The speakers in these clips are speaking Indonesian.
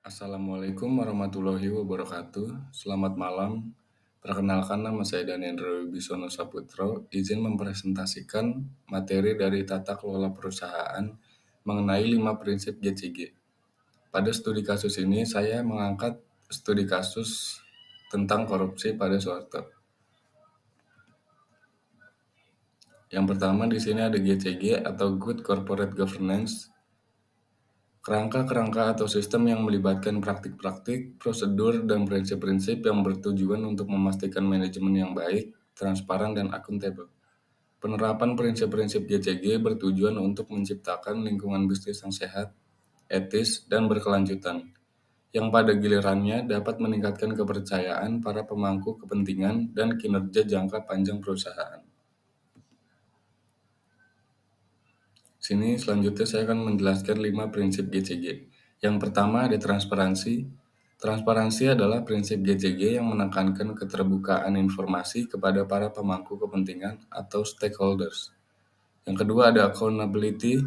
Assalamualaikum warahmatullahi wabarakatuh. Selamat malam. Perkenalkan nama saya Danendra Wibisono Saputro. Izin mempresentasikan materi dari Tata Kelola Perusahaan mengenai 5 prinsip GCG. Pada studi kasus ini saya mengangkat studi kasus tentang korupsi pada Soeharto. Yang pertama di sini ada GCG atau Good Corporate Governance. Kerangka-kerangka atau sistem yang melibatkan praktik-praktik, prosedur, dan prinsip-prinsip yang bertujuan untuk memastikan manajemen yang baik, transparan, dan akuntabel. Penerapan prinsip-prinsip GCG bertujuan untuk menciptakan lingkungan bisnis yang sehat, etis, dan berkelanjutan, yang pada gilirannya dapat meningkatkan kepercayaan para pemangku kepentingan dan kinerja jangka panjang perusahaan. Sini selanjutnya saya akan menjelaskan 5 prinsip GCG. Yang pertama ada transparansi. Transparansi adalah prinsip GCG yang menekankan keterbukaan informasi kepada para pemangku kepentingan atau stakeholders. Yang kedua ada accountability,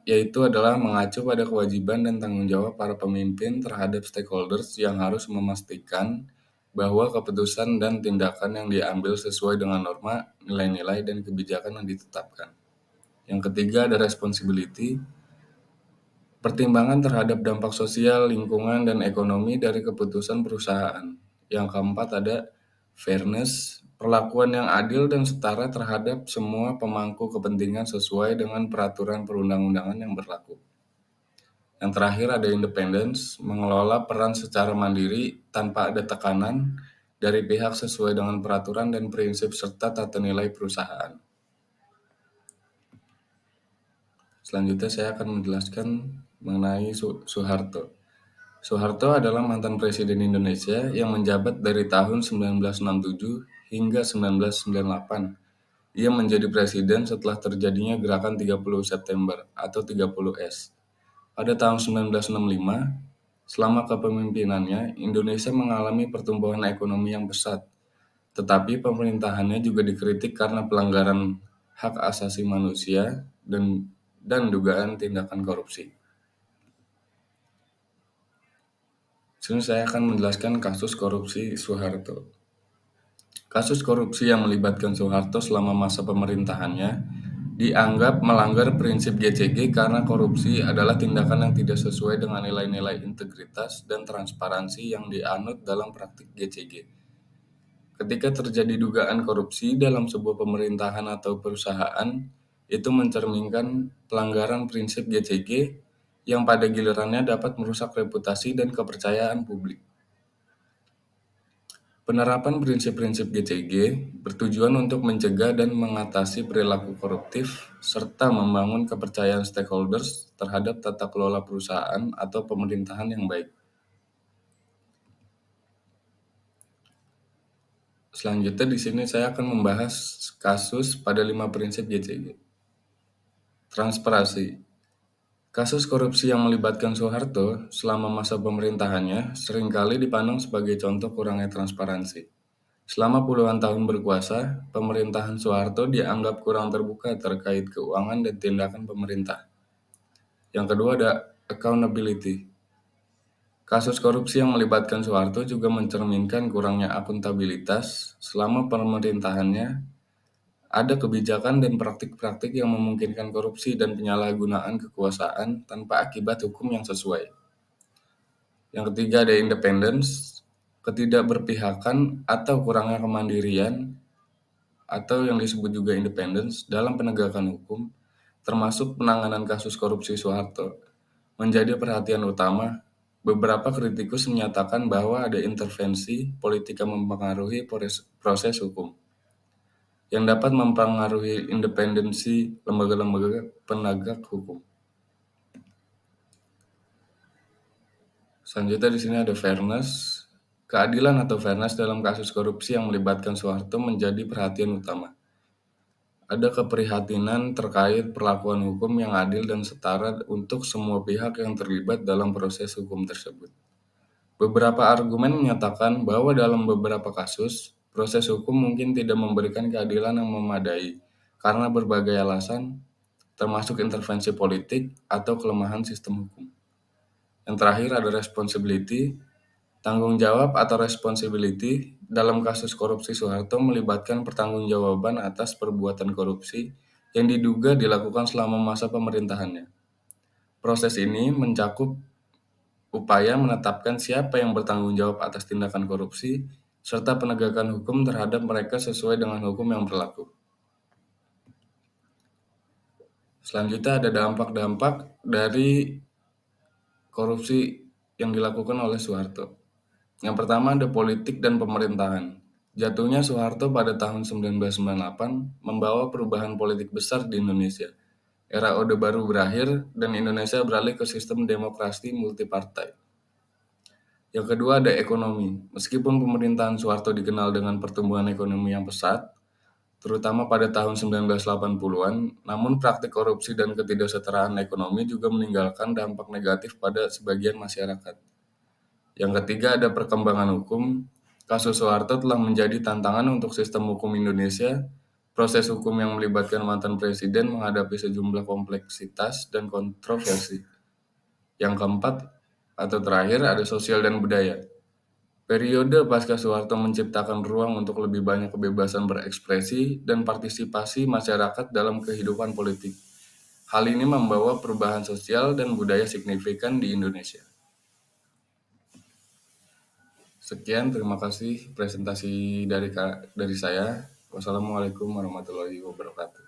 yaitu adalah mengacu pada kewajiban dan tanggung jawab para pemimpin terhadap stakeholders yang harus memastikan bahwa keputusan dan tindakan yang diambil sesuai dengan norma, nilai-nilai, dan kebijakan yang ditetapkan. Yang ketiga ada responsibility, pertimbangan terhadap dampak sosial, lingkungan, dan ekonomi dari keputusan perusahaan. Yang keempat ada fairness, perlakuan yang adil dan setara terhadap semua pemangku kepentingan sesuai dengan peraturan perundang-undangan yang berlaku. Yang terakhir ada independence, mengelola peran secara mandiri tanpa ada tekanan dari pihak sesuai dengan peraturan dan prinsip serta tata nilai perusahaan. Selanjutnya saya akan menjelaskan mengenai Soeharto. Soeharto adalah mantan Presiden Indonesia yang menjabat dari tahun 1967 hingga 1998. Ia menjadi presiden setelah terjadinya gerakan 30 September atau 30S. Pada tahun 1965, selama kepemimpinannya, Indonesia mengalami pertumbuhan ekonomi yang pesat. Tetapi pemerintahannya juga dikritik karena pelanggaran hak asasi manusia dan dugaan tindakan korupsi. Sini saya akan menjelaskan kasus korupsi Soeharto. Kasus korupsi yang melibatkan Soeharto selama masa pemerintahannya dianggap melanggar prinsip GCG karena korupsi adalah tindakan yang tidak sesuai dengan nilai-nilai integritas dan transparansi yang dianut dalam praktik GCG. Ketika terjadi dugaan korupsi dalam sebuah pemerintahan atau perusahaan, itu mencerminkan pelanggaran prinsip GCG yang pada gilirannya dapat merusak reputasi dan kepercayaan publik. Penerapan prinsip-prinsip GCG bertujuan untuk mencegah dan mengatasi perilaku koruptif serta membangun kepercayaan stakeholders terhadap tata kelola perusahaan atau pemerintahan yang baik. Selanjutnya di sini saya akan membahas kasus pada 5 prinsip GCG. Transparansi. Kasus korupsi yang melibatkan Soeharto selama masa pemerintahannya seringkali dipandang sebagai contoh kurangnya transparansi. Selama puluhan tahun berkuasa, pemerintahan Soeharto dianggap kurang terbuka terkait keuangan dan tindakan pemerintah. Yang kedua ada accountability. Kasus korupsi yang melibatkan Soeharto juga mencerminkan kurangnya akuntabilitas selama pemerintahannya. Ada kebijakan dan praktik-praktik yang memungkinkan korupsi dan penyalahgunaan kekuasaan tanpa akibat hukum yang sesuai. Yang ketiga ada independence, ketidakberpihakan atau kurangnya kemandirian atau yang disebut juga independence dalam penegakan hukum, termasuk penanganan kasus korupsi Soeharto, menjadi perhatian utama. Beberapa kritikus menyatakan bahwa ada intervensi politik yang mempengaruhi proses hukum, yang dapat mempengaruhi independensi lembaga-lembaga penegak hukum. Selanjutnya di sini ada fairness. Keadilan atau fairness dalam kasus korupsi yang melibatkan Soeharto menjadi perhatian utama. Ada keprihatinan terkait perlakuan hukum yang adil dan setara untuk semua pihak yang terlibat dalam proses hukum tersebut. Beberapa argumen menyatakan bahwa dalam beberapa kasus, proses hukum mungkin tidak memberikan keadilan yang memadai karena berbagai alasan, termasuk intervensi politik atau kelemahan sistem hukum. Yang terakhir ada responsibility. Tanggung jawab atau responsibility dalam kasus korupsi Soeharto melibatkan pertanggungjawaban atas perbuatan korupsi yang diduga dilakukan selama masa pemerintahannya. Proses ini mencakup upaya menetapkan siapa yang bertanggung jawab atas tindakan korupsi, serta penegakan hukum terhadap mereka sesuai dengan hukum yang berlaku. Selanjutnya ada dampak-dampak dari korupsi yang dilakukan oleh Soeharto. Yang pertama ada politik dan pemerintahan. Jatuhnya Soeharto pada tahun 1998 membawa perubahan politik besar di Indonesia. Era Orde Baru berakhir dan Indonesia beralih ke sistem demokrasi multipartai. Yang kedua ada ekonomi. Meskipun pemerintahan Soeharto dikenal dengan pertumbuhan ekonomi yang pesat, terutama pada tahun 1980-an, namun praktik korupsi dan ketidaksetaraan ekonomi juga meninggalkan dampak negatif pada sebagian masyarakat. Yang ketiga ada perkembangan hukum. Kasus Soeharto telah menjadi tantangan untuk sistem hukum Indonesia. Proses hukum yang melibatkan mantan presiden menghadapi sejumlah kompleksitas dan kontroversi. Yang keempat atau terakhir ada sosial dan budaya. Periode pasca Soeharto menciptakan ruang untuk lebih banyak kebebasan berekspresi dan partisipasi masyarakat dalam kehidupan politik. Hal ini membawa perubahan sosial dan budaya signifikan di Indonesia. Sekian, terima kasih presentasi dari saya. Wassalamualaikum warahmatullahi wabarakatuh.